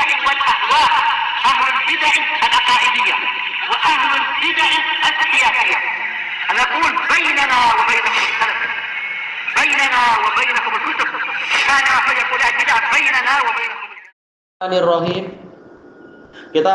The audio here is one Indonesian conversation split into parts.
البدع والأهواء، أهل البدع العقائدية وأهل البدع السياسية. نقول بيننا وبينكم السلف، بيننا وبينكم الكتب، كان فيقول البدع بيننا وبينكم. Bismillahirrahmanirrahim. Kita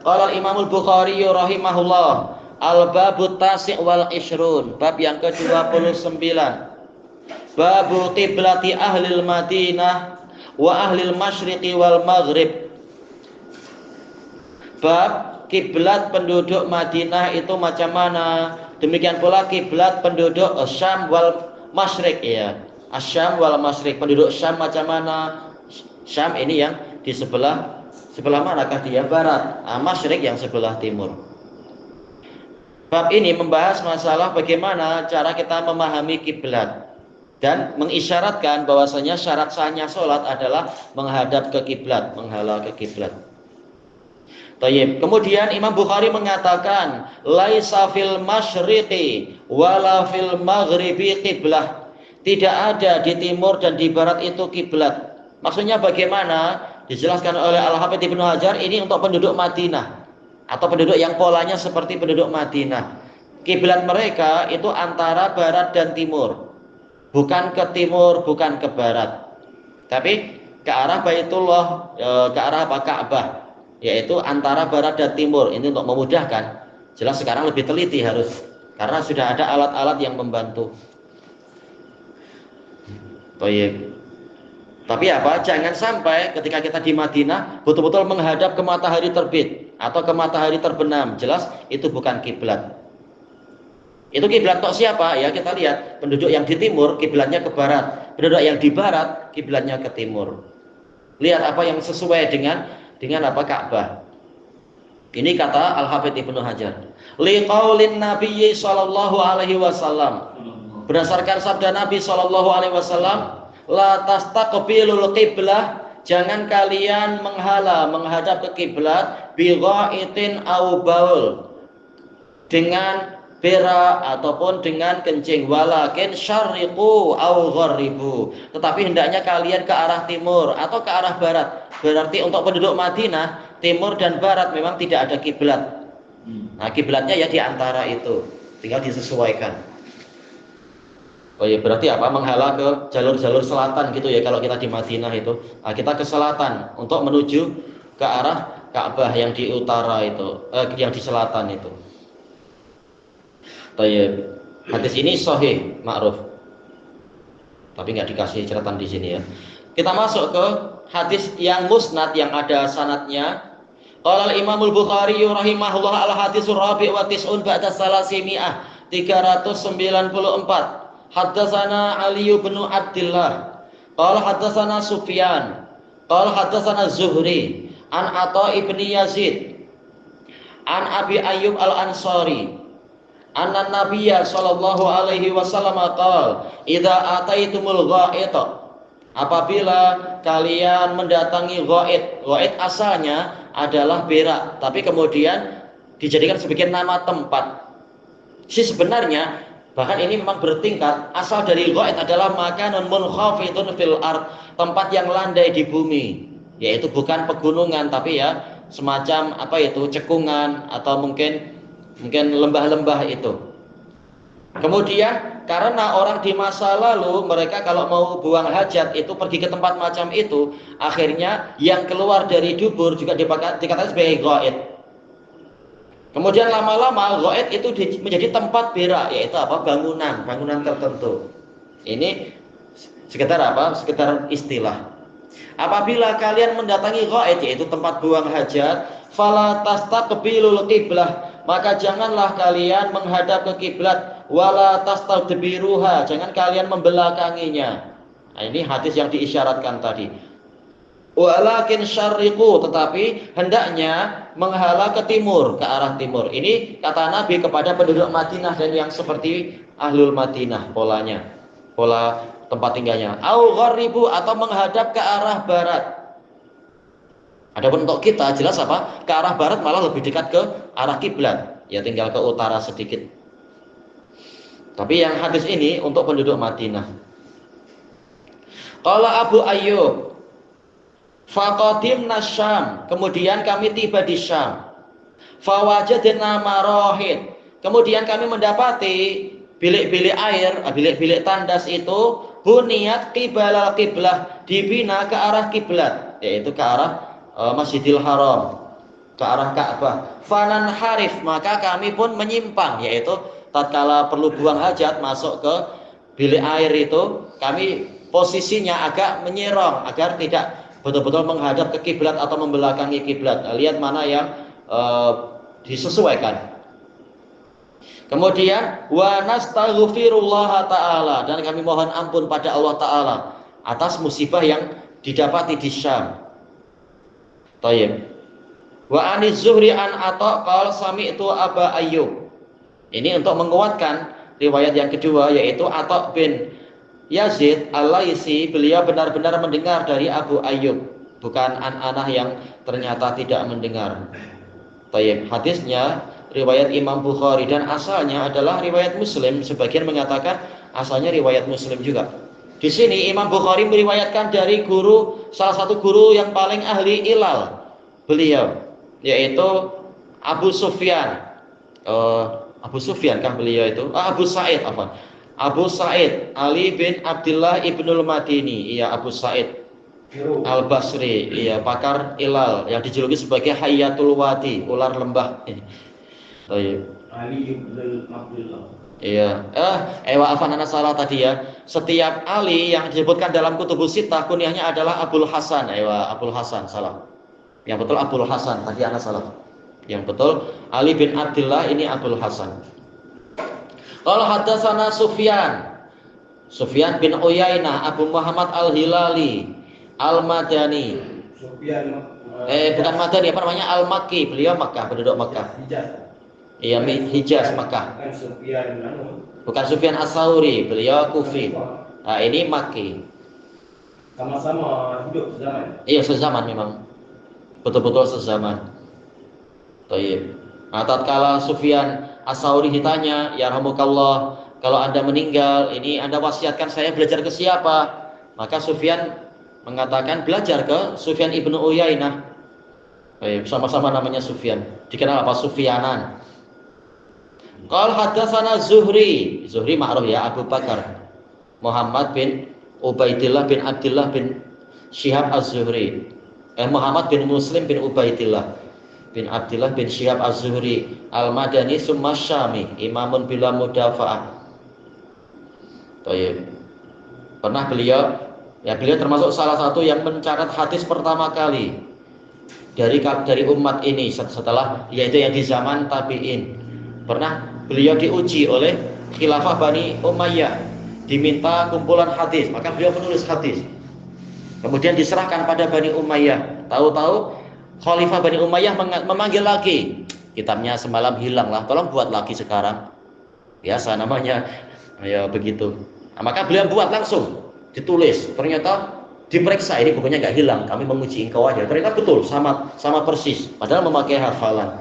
qala Imam Al-Bukhari rahimahullah, al-babut tasi' wal ishrun, bab yang ke-29. Babu qiblati ahlil Madinah wa ahlil masyriqi wal maghrib. Bab kiblat penduduk Madinah itu macam mana? Demikian pula kiblat penduduk Syam wal masyriq, ya. Asyam wal masyriq, penduduk Syam macam mana? Syam ini yang di sebelah manakah dia? Barat. Masyriq yang sebelah timur. Bab ini membahas masalah bagaimana cara kita memahami kiblat dan mengisyaratkan bahwasanya syarat sahnya sholat adalah menghadap ke kiblat, menghala ke kiblat. Tayyib. Kemudian Imam Bukhari mengatakan, laisa fil masyriqi wala fil maghribi qiblah. Tidak ada di timur dan di barat itu kiblat. Maksudnya bagaimana? Dijelaskan oleh Al-Hafidz Ibnu Hajar, ini untuk penduduk Madinah atau penduduk yang polanya seperti penduduk Madinah. Kiblat mereka itu antara barat dan timur. Bukan ke timur, bukan ke barat. Tapi ke arah Baitullah, ke arah Ka'bah, yaitu antara barat dan timur. Ini untuk memudahkan. Jelas sekarang lebih teliti harus, karena sudah ada alat-alat yang membantu. Baik. Tapi apa? Jangan sampai ketika kita di Madinah betul-betul menghadap ke matahari terbit atau ke matahari terbenam. Jelas itu bukan kiblat. Itu kiblat tok siapa? Ya kita lihat, penduduk yang di timur kiblatnya ke barat, penduduk yang di barat kiblatnya ke timur. Lihat apa yang sesuai dengan apa? Ka'bah. Ini kata Al-Hafidz Ibnu Hajar. Liqaulin Nabiyyi sallallahu alaihi wasallam. Berdasarkan sabda Nabi sallallahu alaihi wasallam, la tastaqbilul qiblah, jangan kalian menghadap ke kiblat bi ghaitin au baul, dengan berak ataupun dengan kencing, walakin syarriqu au gharribu, tetapi hendaknya kalian ke arah timur atau ke arah barat. Berarti untuk penduduk Madinah, timur dan barat memang tidak ada kiblat. Nah, kiblatnya ya di antara itu, tinggal disesuaikan. Oh ya, berarti apa? Menghala ke jalur-jalur selatan gitu ya kalau kita di Madinah itu. Nah, kita ke selatan untuk menuju ke arah Ka'bah yang di utara itu, yang di selatan itu. Tayyib. Hadis ini sahih, ma'ruf. Tapi nggak dikasih catatan di sini ya. Kita masuk ke hadis yang musnad yang ada sanadnya. Qala al-Imam al-Bukhari rahimahullah al-haditsur rabi' wa tis'un ba'da salasimi'ah, 394. Haddatsana Ali bin Abdullah qala haddatsana Sufyan qala haddatsana Zuhri an Atha ibni Yazid an Abi Ayyub al-Ansari anna Nabiyya sallallahu alaihi wasallam qala idza ataitumul gha'ita, apabila kalian mendatangi gha'it. Gha'it asalnya adalah berak, tapi kemudian dijadikan sebagai nama tempat. Sebenarnya bahkan ini memang bertingkat. Asal dari gha'it adalah makanun munkhafidun fil ard, tempat yang landai di bumi, yaitu bukan pegunungan tapi ya semacam apa itu, cekungan atau mungkin lembah-lembah itu. Kemudian karena orang di masa lalu mereka kalau mau buang hajat itu pergi ke tempat macam itu, akhirnya yang keluar dari dubur juga dikatakan sebagai gha'it. Kemudian lama-lama gha'it itu menjadi tempat berak, yaitu apa? Bangunan tertentu. Ini sekedar apa? Sekedar istilah. Apabila kalian mendatangi gha'it, yaitu tempat buang hajat, fala tastaqbilul qiblah, maka janganlah kalian menghadap ke kiblat, wala tastadbiruha, jangan kalian membelakanginya. Nah, ini hadis yang diisyaratkan tadi. Walakin syarriqu, tetapi hendaknya menghala ke timur, ke arah timur. Ini kata Nabi kepada penduduk Madinah dan yang seperti ahlul Madinah polanya, pola tempat tinggalnya. Au gharribu, atau menghadap ke arah barat. Adapun untuk kita jelas apa? Ke arah barat malah lebih dekat ke arah kiblat, ya tinggal ke utara sedikit. Tapi yang hadis ini untuk penduduk Madinah. Qala Abu Ayyub, Faqadimna Syam, kemudian kami tiba di Syam. Fawajadna marahid, kemudian kami mendapati bilik-bilik air, bilik-bilik tandas itu buniyat qibalal qiblah, dibina ke arah kiblat, yaitu ke arah Masjidil Haram, ke arah Ka'bah. Fanan harif, maka kami pun menyimpang, yaitu tatkala perlu buang hajat masuk ke bilik air itu, kami posisinya agak menyerong agar tidak betul-betul menghadap ke kiblat atau membelakangi kiblat. Lihat mana yang disesuaikan. Kemudian wa nastaghfirullah taala, dan kami mohon ampun pada Allah taala atas musibah yang didapati di Syam. Thayyib. Wa aniz Zuhri an Atha qala sami'tu Aba Ayyub. Ini untuk menguatkan riwayat yang kedua, yaitu Atha bin Yazid Al-Laisi, beliau benar-benar mendengar dari Abu Ayyub, bukan an-anah yang ternyata tidak mendengar. Tayyib. Hadisnya riwayat Imam Bukhari dan asalnya adalah riwayat Muslim. Sebagian mengatakan asalnya riwayat Muslim juga. Di sini Imam Bukhari meriwayatkan dari guru, salah satu guru yang paling ahli ilal beliau, yaitu Abu Sufyan. Abu Sufyan kah beliau itu? Abu Sa'id apa? Abu Sa'id Ali bin Abdullah ibnul Madini. Iya, Abu Sa'id Al-Basri, iya, pakar ilal yang dijuluki sebagai Hayatul Wadi, ular lembah. Ali bin Abdullah. Iya. Afan ana salah tadi ya. Setiap Ali yang disebutkan dalam Kutubus Sittah kunyahnya adalah Abul Hasan. Abul Hasan, salah. Yang betul Abul Hasan, tadi ana salah. Yang betul Ali bin Abdullah, ini Abul Hasan. Qala haddatsana Sufyan bin Uyainah Abu Muhammad Al-Hilali Al-Madani. Sufyan Bukan Madani, apa namanya? Al-Makki. Beliau Makkah, penduduk Makkah. Hijaz. Iya, Hijaz, Makkah. Bukan Sufyan Bukan Sufyan As-Sauri, beliau Kufi. Nah, ini Makki. Sama-sama hidup sezaman. Iya, sezaman memang. Betul-betul sezaman. Thayyib. Nah, tatkala Sufyan As-Sauri ditanya, "Ya rahmukallah, kalau Anda meninggal, ini Anda wasiatkan saya belajar ke siapa?" Maka Sufyan mengatakan belajar ke Sufyan ibnu Uyainah. Sama-sama namanya Sufyan. Dikenal apa? Sufyanan. Qala haddatsana Zuhri. Zuhri ma'ruf ya, Abu Bakar Muhammad bin Ubaidillah bin Abdullah bin Syihab Az-Zuhri. Muhammad bin Muslim bin Ubaidillah bin Abdullah bin Syihab Az-Zuhri Al-Madani summa Syami, imamun bila mudafa'ah. Thayyib. Pernah beliau termasuk salah satu yang mencatat hadis pertama kali dari umat ini setelah, yaitu yang di zaman tabi'in. Pernah beliau diuji oleh khilafah Bani Umayyah, diminta kumpulan hadis, maka beliau menulis hadis. Kemudian diserahkan pada Bani Umayyah. Tahu-tahu khalifah Bani Umayyah memanggil lagi. Kitabnya semalam hilang lah, tolong buat lagi sekarang. Biasa namanya, ya begitu. Nah, maka beliau buat langsung, ditulis. Ternyata diperiksa, ini bukunya nggak hilang, kami menguji engkau aja. Ternyata betul, sama persis, padahal memakai hafalan.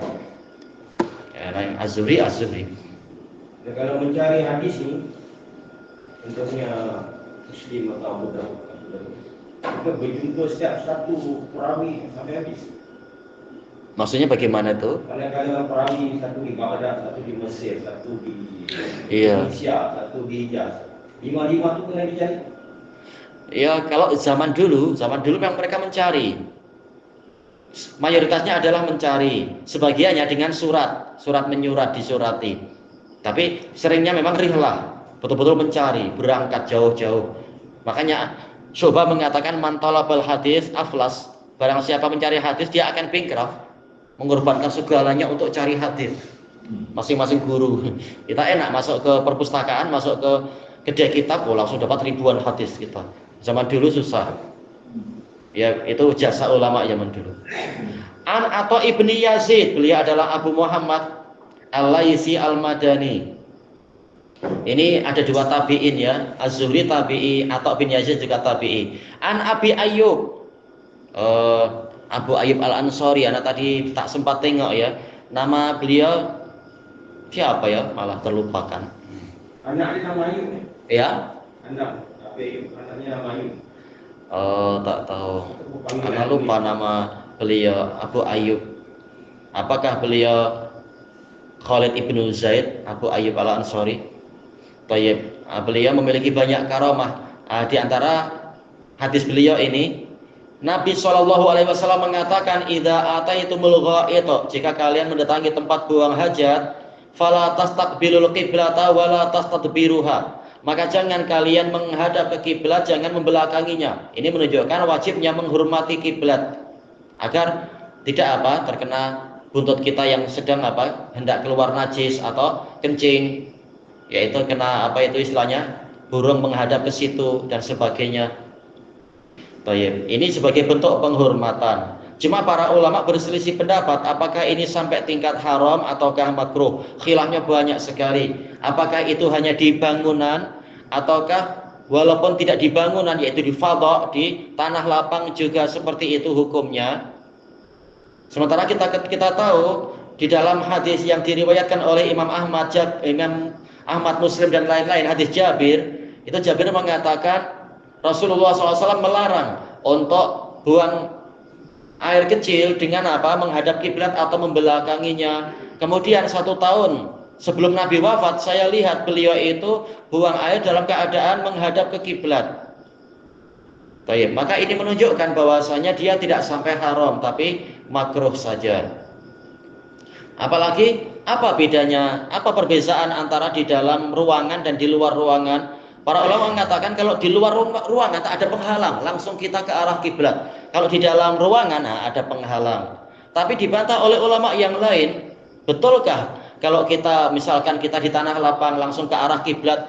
Az-Zuhri. Ya, kalau mencari hadis ini, tentunya Muslim atau Abu Dawud, kita berjumpa setiap satu perawi sampai habis. Maksudnya bagaimana tuh? Kadang-kadang perawi satu di Baghdad, satu di Mesir, satu di Iya. Indonesia, satu di Hijaz. 5 itu kena dicari. Ya, kalau zaman dulu memang mereka mencari. Mayoritasnya adalah mencari. Sebagiannya dengan surat menyurat, disurati. Tapi seringnya memang rihlah, betul-betul mencari, berangkat jauh-jauh. Makanya Syu'bah mengatakan man talabal hadis aflas. Barang siapa mencari hadis, dia akan bingkraf, mengorbankan segalanya untuk cari hadis. Masing-masing guru. Kita enak masuk ke perpustakaan, masuk ke kedai kitab, langsung dapat ribuan hadis kita. Zaman dulu susah. Ya, itu jasa ulama zaman dulu. An Atha ibni Yazid, beliau adalah Abu Muhammad Al-Laisi Al-Madani. Ini ada dua tabi'in ya, Az-Zuhri tabi'i, Atha bin Yazid juga tabi'i. An Abi Ayyub, Abu Ayyub Al-Ansari, anak tadi tak sempat tengok ya. Nama beliau siapa ya? Malah terlupakan. Anak nama Ayyub. Ya? Anak Abi Ayyub, anaknya nama Ayyub. Tak tahu. Bukan Karena lupa nama beliau, Abu Ayyub. Apakah beliau Khalid ibnu Zaid, Abu Ayyub al-Ansari? Tayyib. Beliau memiliki banyak karamah. Di antara hadis beliau ini, Nabi SAW mengatakan, "Idza ataitumul gha'ita," jika kalian mendatangi tempat buang hajat, "fala tastaqbilul qiblata wala tastadbiruha." Maka jangan kalian menghadap ke kiblat, jangan membelakanginya. Ini menunjukkan wajibnya menghormati kiblat agar tidak terkena buntut kita yang sedang hendak keluar najis atau kencing, yaitu kena itu istilahnya burung menghadap ke situ dan sebagainya. Baik, ini sebagai bentuk penghormatan. Cuma para ulama berselisih pendapat apakah ini sampai tingkat haram ataukah makruh. Khilafnya banyak sekali. Apakah itu hanya di bangunan ataukah walaupun tidak di bangunan, yaitu di fadha, di tanah lapang juga seperti itu hukumnya. Sementara kita tahu di dalam hadis yang diriwayatkan oleh Imam Ahmad, Muslim dan lain-lain, hadis Jabir, itu Jabir mengatakan Rasulullah SAW melarang untuk buang air kecil dengan menghadap kiblat atau membelakanginya. Kemudian 1 tahun sebelum Nabi wafat, saya lihat beliau itu buang air dalam keadaan menghadap ke kiblat. Baik, maka ini menunjukkan bahwasanya dia tidak sampai haram, tapi makruh saja. Apalagi apa bedanya, apa perbedaan antara di dalam ruangan dan di luar ruangan? Para ulama mengatakan kalau di luar ruangan tak ada penghalang, langsung kita ke arah kiblat. Kalau di dalam ruangan ada penghalang. Tapi dibantah oleh ulama yang lain, betulkah kalau kita misalkan kita di tanah lapang langsung ke arah kiblat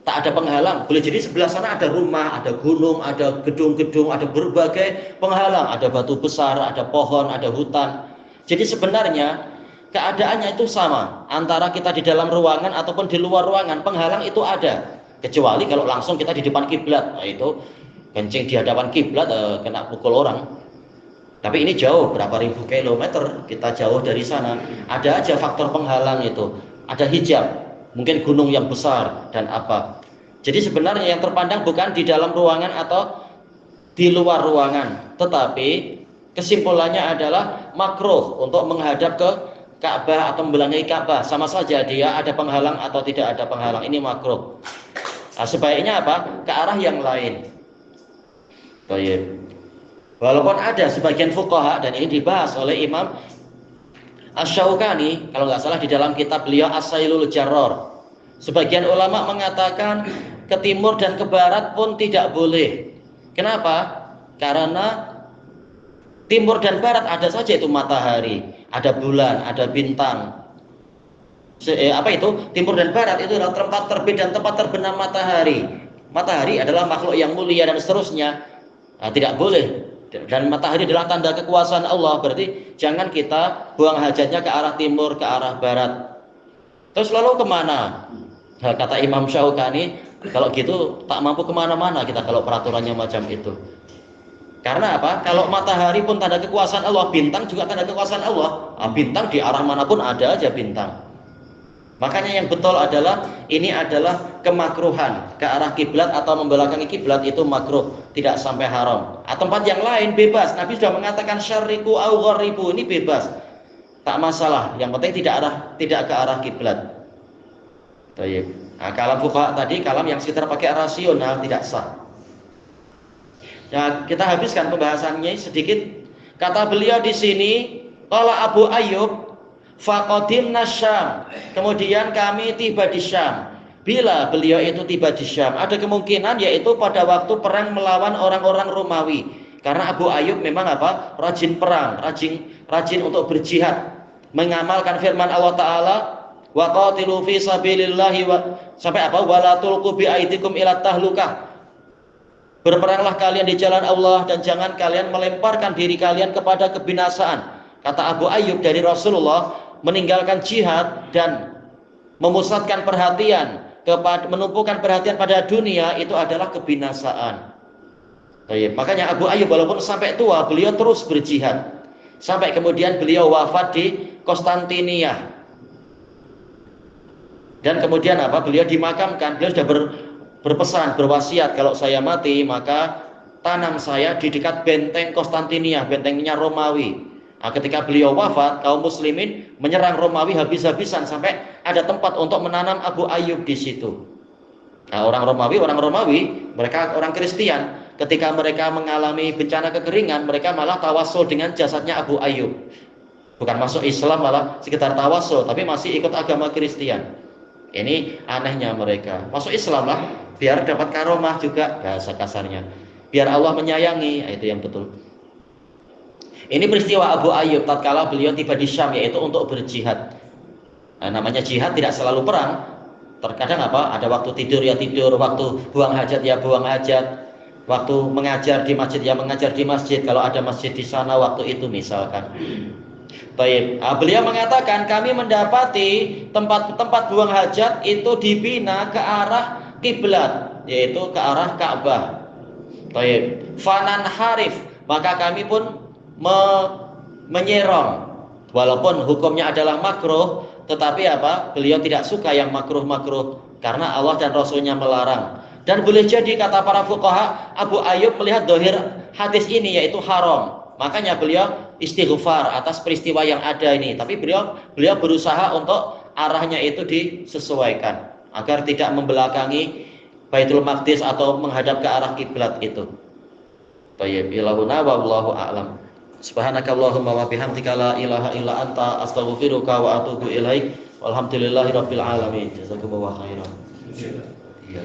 tak ada penghalang? Boleh jadi sebelah sana ada rumah, ada gunung, ada gedung-gedung, ada berbagai penghalang, ada batu besar, ada pohon, ada hutan. Jadi sebenarnya keadaannya itu sama antara kita di dalam ruangan ataupun di luar ruangan, penghalang itu ada. Kecuali kalau langsung kita di depan kiblat, itu kencing di hadapan kiblat kena pukul orang. Tapi ini jauh, berapa ribu kilometer kita jauh dari sana, ada aja faktor penghalang itu, ada hijab, mungkin gunung yang besar dan apa. Jadi sebenarnya yang terpandang bukan di dalam ruangan atau di luar ruangan, tetapi kesimpulannya adalah makruh untuk menghadap ke Ka'bah atau membelakangi Ka'bah, sama saja dia ada penghalang atau tidak ada penghalang, ini makruh. Sebaiknya ke arah yang lain. Baik. Walaupun ada sebagian fuqaha, dan ini dibahas oleh Imam Asy-Syaukani, kalau nggak salah di dalam kitab beliau As-Sailul Jarrar. Sebagian ulama mengatakan ke timur dan ke barat pun tidak boleh. Kenapa? Karena timur dan barat ada saja itu matahari, ada bulan, ada bintang. Timur dan barat itu adalah tempat terbit dan tempat terbenam matahari. Matahari adalah makhluk yang mulia dan seterusnya. Tidak boleh. Dan matahari adalah tanda kekuasaan Allah. Berarti jangan kita buang hajatnya ke arah timur, ke arah barat. Terus lalu kemana? Kata Imam Syaukani, kalau gitu tak mampu kemana-mana kita kalau peraturannya macam itu. Karena apa? Kalau matahari pun tanda kekuasaan Allah, bintang juga tanda kekuasaan Allah. Bintang di arah manapun ada aja bintang. Makanya yang betul adalah ini adalah kemakruhan ke arah kiblat atau membelakangi kiblat itu makruh, tidak sampai haram. Tempat yang lain bebas. Nabi sudah mengatakan syarriku au gharibu, ini bebas. Tak masalah, yang penting tidak ke arah kiblat. Baik. Kalam fuqaha tadi kalam yang sekitar pakai rasional tidak sah. Ya, kita habiskan pembahasannya sedikit. Kata beliau di sini, qala Abu Ayyub faqadimna Syam. Kemudian kami tiba di Syam. Bila beliau itu tiba di Syam, ada kemungkinan yaitu pada waktu perang melawan orang-orang Romawi. Karena Abu Ayyub memang rajin perang, rajin untuk berjihad, mengamalkan firman Allah Taala, wa qatilu fi sabilillahi sampai wala tulqu bi aidikum ila tahlukah. Berperanglah kalian di jalan Allah dan jangan kalian melemparkan diri kalian kepada kebinasaan. Kata Abu Ayyub dari Rasulullah, meninggalkan jihad dan memusatkan perhatian menumpukan perhatian pada dunia itu adalah kebinasaan. Makanya Abu Ayyub walaupun sampai tua beliau terus berjihad sampai kemudian beliau wafat di Konstantinia. Dan kemudian beliau dimakamkan. Beliau sudah berpesan, berwasiat, kalau saya mati maka tanam saya di dekat benteng Konstantinia, bentengnya Romawi. Nah, ketika beliau wafat, kaum muslimin menyerang Romawi habis-habisan sampai ada tempat untuk menanam Abu Ayyub di situ. Nah, orang Romawi, mereka orang Kristen. Ketika mereka mengalami bencana kekeringan, mereka malah tawasul dengan jasadnya Abu Ayyub. Bukan masuk Islam, malah sekitar tawasul, tapi masih ikut agama Kristen. Ini anehnya mereka. Masuk Islam lah, biar dapat karomah juga, bahasa kasarnya. Biar Allah menyayangi, itu yang betul. Ini peristiwa Abu Ayyub tatkala beliau tiba di Syam, yaitu untuk berjihad. Nah, namanya jihad tidak selalu perang. Terkadang apa? Ada waktu tidur ya tidur, waktu buang hajat ya buang hajat, waktu mengajar di masjid ya mengajar di masjid. Kalau ada masjid di sana waktu itu misalkan. Baik. Nah, beliau mengatakan kami mendapati tempat buang hajat itu dibina ke arah kiblat, yaitu ke arah Ka'bah. Baik. Fanan harif, maka kami pun menyerong, walaupun hukumnya adalah makruh, tetapi apa? Beliau tidak suka yang makruh-makruh karena Allah dan Rasulnya melarang. Dan boleh jadi kata para fuqaha, Abu Ayyub melihat dohir hadis ini yaitu haram. Makanya beliau istighfar atas peristiwa yang ada ini. Tapi beliau berusaha untuk arahnya itu disesuaikan agar tidak membelakangi Baitul Maqdis atau menghadap ke arah kiblat itu. Baik, ilahuna wallahu a'lam. Subhanakallahumma wa bihamdika la ilaha illa anta astaghfiruka wa atubu ilaik. Walhamdulillahirabbil alamin. Jazakumullahu khairan. Iya.